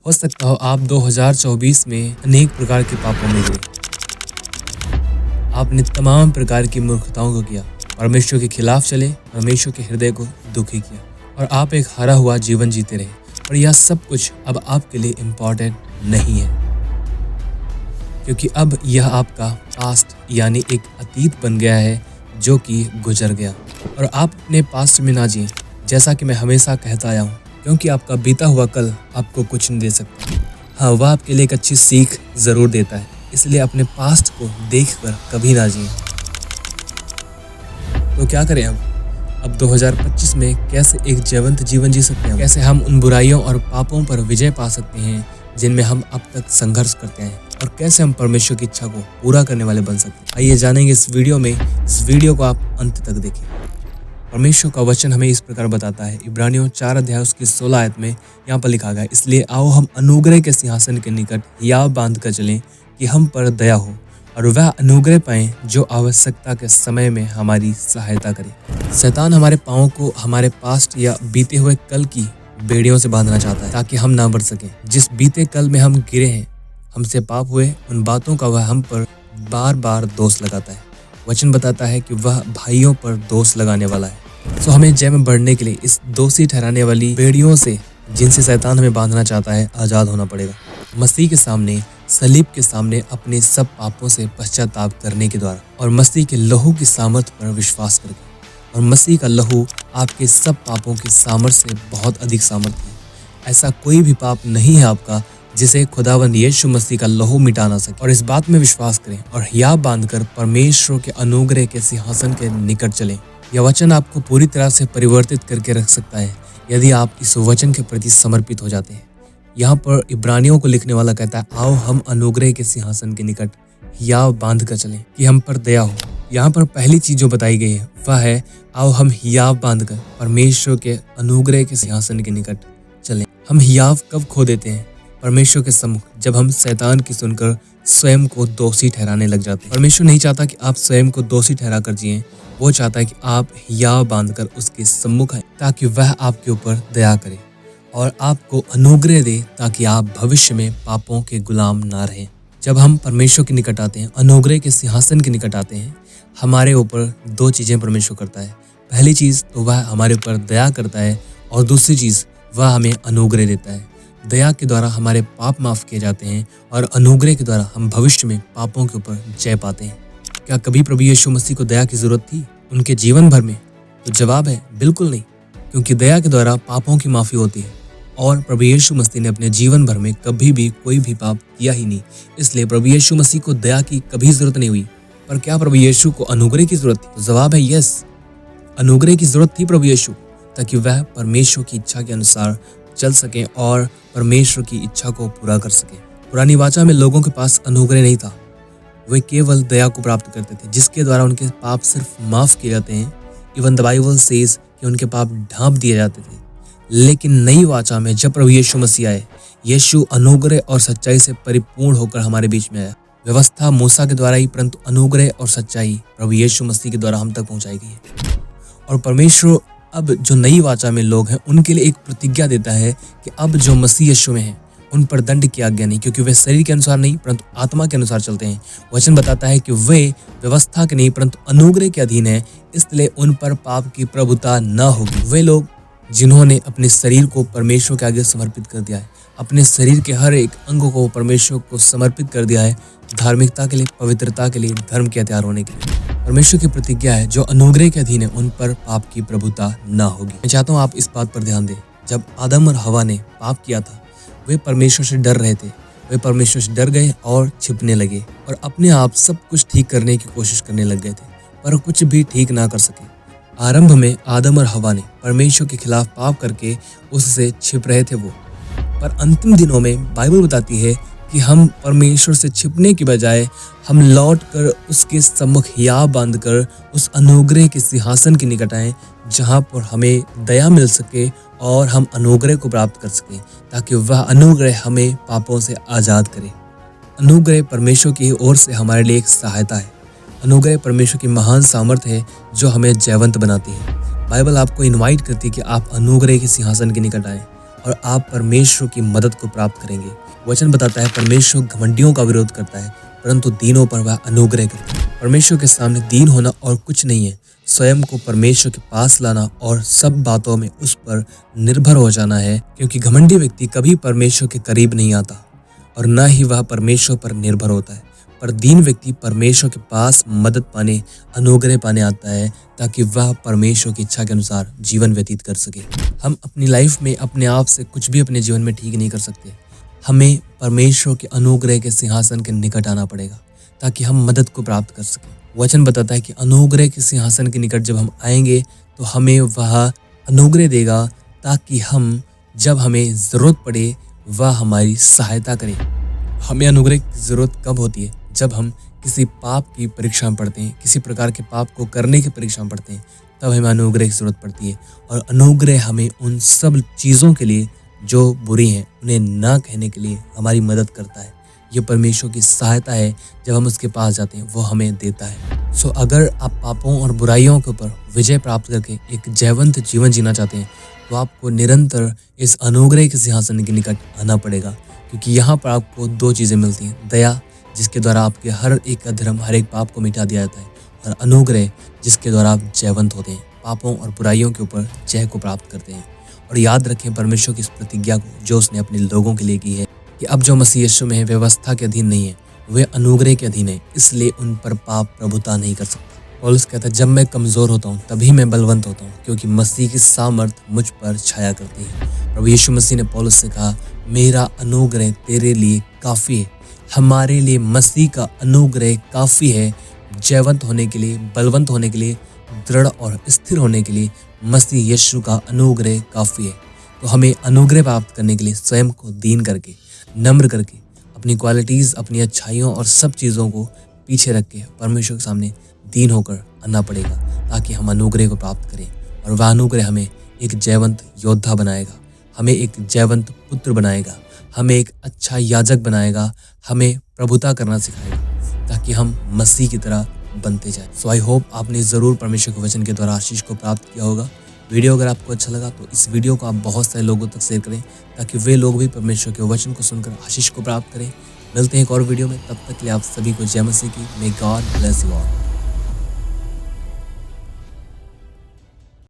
हो सकता हो आप 2024 में अनेक प्रकार के पापों में गिरे। आपने तमाम प्रकार की मूर्खताओं को किया, परमेश्वर के खिलाफ चले, परमेश्वर के हृदय को दुखी किया और आप एक हारा हुआ जीवन जीते रहे। और यह सब कुछ अब आपके लिए इम्पोर्टेंट नहीं है, क्योंकि अब यह आपका पास्ट यानी एक अतीत बन गया है जो कि गुजर गया। और आप अपने पास्ट में ना जिए, जैसा कि मैं हमेशा कहता आया हूँ, क्योंकि आपका बीता हुआ कल आपको कुछ नहीं दे सकता। हाँ, वह आपके लिए एक अच्छी सीख ज़रूर देता है, इसलिए अपने पास्ट को देखकर कभी ना जिए। तो क्या करें अब 2025 में कैसे एक जीवंत जीवन जी सकते हैं? कैसे हम उन बुराइयों और पापों पर विजय पा सकते हैं जिनमें हम अब तक संघर्ष करते हैं? और कैसे हम परमेश्वर की इच्छा को पूरा करने वाले बन सकते हैं? आइए जानेंगे इस वीडियो में। इस वीडियो को आप अंत तक देखें। परमेश्वर का वचन हमें इस प्रकार बताता है, इब्रानियों 4 अध्याय उसकी 16 आयत में यहाँ पर लिखा गया, इसलिए आओ हम अनुग्रह के सिंहासन के निकट हियाव बांध कर चलें कि हम पर दया हो और वह अनुग्रह पाएं जो आवश्यकता के समय में हमारी सहायता करे। शैतान हमारे पाँव को हमारे पास्ट या बीते हुए कल की बेड़ियों से बांधना चाहता है ताकि हम ना बढ़ सकें। जिस बीते कल में हम गिरे हैं, हमसे पाप हुए, उन बातों का वह हम पर बार बार दोष लगाता है। वचन बताता है कि वह भाइयों पर दोष लगाने वाला है। तो हमें जय में बढ़ने के लिए इस दोषी ठहराने वाली बेड़ियों से, जिनसे शैतान हमें बांधना चाहता है, आज़ाद होना पड़ेगा। मसीह के सामने, सलीब के सामने अपने सब पापों से पश्चाताप करने के द्वारा और मसीह के लहू की सामर्थ पर विश्वास करके। और मसीह का लहू आपके सब पापों की सामर्थ से बहुत अधिक सामर्थ्य है। ऐसा कोई भी पाप नहीं है आपका जिसे खुदावंद यीशु मसीह का लहू मिटा ना सके। और इस बात में विश्वास करें और हियाव बांधकर परमेश्वर के अनुग्रह के सिंहासन के निकट चलें। यह वचन आपको पूरी तरह से परिवर्तित करके रख सकता है यदि आप इस वचन के प्रति समर्पित हो जाते हैं। यहाँ पर इब्रानियों को लिखने वाला कहता है, आओ हम अनुग्रह के सिंहासन के निकट हियाव बांध कर चलें कि हम पर दया हो। यहाँ पर पहली चीज जो बताई गई है वह है, आओ हम हियाव बांधकर परमेश्वर के अनुग्रह के सिंहासन के निकट चलें। हम हियाव कब खो देते हैं? परमेश्वर के सम्मुख, जब हम शैतान की सुनकर स्वयं को दोषी ठहराने लग जाते हैं। परमेश्वर नहीं चाहता कि आप स्वयं को दोषी ठहरा कर जिएं, वो चाहता है कि आप हियाव बांधकर उसके सम्मुख आए ताकि वह आपके ऊपर दया करे और आपको अनुग्रह दे, ताकि आप भविष्य में पापों के गुलाम ना रहें। जब हम परमेश्वर के निकट आते हैं, अनुग्रह के सिंहासन के निकट आते हैं, हमारे ऊपर 2 चीज़ें परमेश्वर करता है। पहली चीज़ तो वह हमारे ऊपर दया करता है और दूसरी चीज़ वह हमें अनुग्रह देता है। दया के द्वारा हमारे पाप माफ़ किए जाते हैं और अनुग्रह के द्वारा हम भविष्य में पापों के ऊपर जय पाते हैं। क्या कभी प्रभु यीशु मसीह को दया की ज़रूरत थी उनके जीवन भर में? तो जवाब है बिल्कुल नहीं, क्योंकि दया के द्वारा पापों की माफ़ी होती है और प्रभु यीशु मसीह ने अपने जीवन भर में कभी भी कोई भी पाप किया ही नहीं। इसलिए प्रभु यीशु मसीह को दया की कभी ज़रूरत नहीं हुई। पर क्या प्रभु यीशु को अनुग्रह की ज़रूरत थी? तो जवाब है यस, अनुग्रह की ज़रूरत थी प्रभु यीशु, ताकि वह परमेश्वर की इच्छा के अनुसार चल सकें और परमेश्वर की इच्छा को पूरा कर सकें। पुरानी वाचा में लोगों के पास अनुग्रह नहीं था, वे केवल दया को प्राप्त करते थे, जिसके द्वारा उनके पाप सिर्फ माफ़ किए जाते हैं। इवन द बाइबल सेज कि उनके पाप ढांप दिए जाते थे। लेकिन नई वाचा में जब प्रभु यीशु मसीह आए, यीशु अनुग्रह और सच्चाई से परिपूर्ण होकर हमारे बीच में आया। व्यवस्था मूसा के द्वारा ही, परंतु अनुग्रह और सच्चाई प्रभु यीशु मसीह के द्वारा हम तक पहुंचाई गई है। और परमेश्वर अब जो नई वाचा में लोग हैं उनके लिए एक प्रतिज्ञा देता है कि अब जो मसीह यीशु में हैं उन पर दंड की आज्ञा नहीं, क्योंकि वे शरीर के अनुसार नहीं परंतु आत्मा के अनुसार चलते हैं। वचन बताता है कि वे व्यवस्था के नहीं परंतु अनुग्रह के अधीन है, इसलिए उन पर पाप की प्रभुता न होगी। वे लोग जिन्होंने अपने शरीर को परमेश्वर के आगे समर्पित कर दिया है, अपने शरीर के हर एक अंग को परमेश्वर को समर्पित कर दिया है, धार्मिकता के लिए, पवित्रता के लिए, धर्म के हथियार होने के लिए। परमेश्वर की प्रतिज्ञा है, जो अनुग्रह के अधीन है उन पर पाप की प्रभुता न होगी। मैं चाहता हूँ आप इस बात पर ध्यान दें। जब आदम और हवा ने पाप किया था, वे परमेश्वर से डर रहे थे। वे परमेश्वर से डर गए और छिपने लगे और अपने आप सब कुछ ठीक करने की कोशिश करने लग गए थे, पर कुछ भी ठीक ना कर सके। आरंभ में आदम और हवा ने परमेश्वर के खिलाफ पाप करके उससे छिप रहे थे वो, पर अंतिम दिनों में बाइबल बताती है कि हम परमेश्वर से छिपने की बजाय हम लौट कर उसके सम्मुख हियाव बांधकर उस अनुग्रह के सिंहासन के निकट आएं, जहाँ पर हमें दया मिल सके और हम अनुग्रह को प्राप्त कर सकें, ताकि वह अनुग्रह हमें पापों से आज़ाद करे। अनुग्रह परमेश्वर की ओर से हमारे लिए एक सहायता है। अनुग्रह परमेश्वर की महान सामर्थ है जो हमें जयवंत बनाती है। बाइबल आपको इनवाइट करती है कि आप अनुग्रह के सिंहासन के निकट आएं और आप परमेश्वर की मदद को प्राप्त करेंगे। वचन बताता है परमेश्वर घमंडियों का विरोध करता है, परंतु दीनों पर वह अनुग्रह करता है। परमेश्वर के सामने दीन होना और कुछ नहीं है, स्वयं को परमेश्वर के पास लाना और सब बातों में उस पर निर्भर हो जाना है, क्योंकि घमंडी व्यक्ति कभी परमेश्वर के करीब नहीं आता और न ही वह परमेश्वर पर निर्भर होता है। पर दीन व्यक्ति परमेश्वर के पास मदद पाने, अनुग्रह पाने आता है, ताकि वह परमेश्वर की इच्छा के अनुसार जीवन व्यतीत कर सके। हम अपनी लाइफ में अपने आप से कुछ भी अपने जीवन में ठीक नहीं कर सकते। हमें परमेश्वर के अनुग्रह के सिंहासन के निकट आना पड़ेगा ताकि हम मदद को प्राप्त कर सकें। वचन बताता है कि अनुग्रह के सिंहासन के निकट जब हम आएंगे तो हमें वह अनुग्रह देगा, ताकि हम जब हमें ज़रूरत पड़े वह हमारी सहायता करे। हमें अनुग्रह की ज़रूरत कब होती है? जब हम किसी पाप की परीक्षा में पड़ते हैं, किसी प्रकार के पाप को करने की परीक्षा में पड़ते हैं, तब हमें अनुग्रह की ज़रूरत पड़ती है। और अनुग्रह हमें उन सब चीज़ों के लिए जो बुरी हैं उन्हें ना कहने के लिए हमारी मदद करता है। ये परमेश्वर की सहायता है, जब हम उसके पास जाते हैं वो हमें देता है। सो अगर आप पापों और बुराइयों के ऊपर विजय प्राप्त करके एक जयवंत जीवन जीना चाहते हैं तो आपको निरंतर इस अनुग्रह के सिंहासन के निकट आना पड़ेगा, क्योंकि यहाँ पर आपको दो चीज़ें मिलती हैं। दया, जिसके द्वारा आपके हर एक अधर्म, हर एक पाप को मिटा दिया जाता है, और अनुग्रह, जिसके द्वारा आप जयवंत होते हैं, पापों और बुराइयों के ऊपर जय को प्राप्त करते हैं। और याद रखें परमेश्वर की इस प्रतिज्ञा को जो उसने अपने लोगों के लिए की है, कि अब जो मसीह यीशु में है व्यवस्था के अधीन नहीं है, वे अनुग्रह के अधीन है, इसलिए उन पर पाप प्रभुता नहीं कर सकता। पौलुस कहता है, जब मैं कमज़ोर होता हूँ तभी मैं बलवंत होता हूँ, क्योंकि मसीह की सामर्थ मुझ पर छाया करती है। प्रभु यीशु मसीह ने पौलुस से कहा, मेरा अनुग्रह तेरे लिए काफ़ी है। हमारे लिए मसीह का अनुग्रह काफ़ी है। जयवंत होने के लिए, बलवंत होने के लिए, दृढ़ और स्थिर होने के लिए मसीह यीशु का अनुग्रह काफ़ी है। तो हमें अनुग्रह प्राप्त करने के लिए स्वयं को दीन करके, नम्र करके, अपनी क्वालिटीज़, अपनी अच्छाइयों और सब चीज़ों को पीछे रख के परमेश्वर के सामने दीन होकर आना पड़ेगा, ताकि हम अनुग्रह को प्राप्त करें। और वह अनुग्रह हमें एक जयवंत योद्धा बनाएगा, हमें एक जयवंत पुत्र बनाएगा, हमें एक अच्छा याजक बनाएगा, हमें प्रभुता करना सिखाएगा, ताकि हम मसीह की तरह बनते जाएं। सो आई होप आपने ज़रूर परमेश्वर के वचन के द्वारा आशीष को प्राप्त किया होगा। वीडियो अगर आपको अच्छा लगा तो इस वीडियो को आप बहुत सारे लोगों तक शेयर करें, ताकि वे लोग भी परमेश्वर के वचन को सुनकर आशीष को प्राप्त करें। मिलते हैं एक और वीडियो में, तब तक के लिए आप सभी को जय मसीह की। May God bless you all.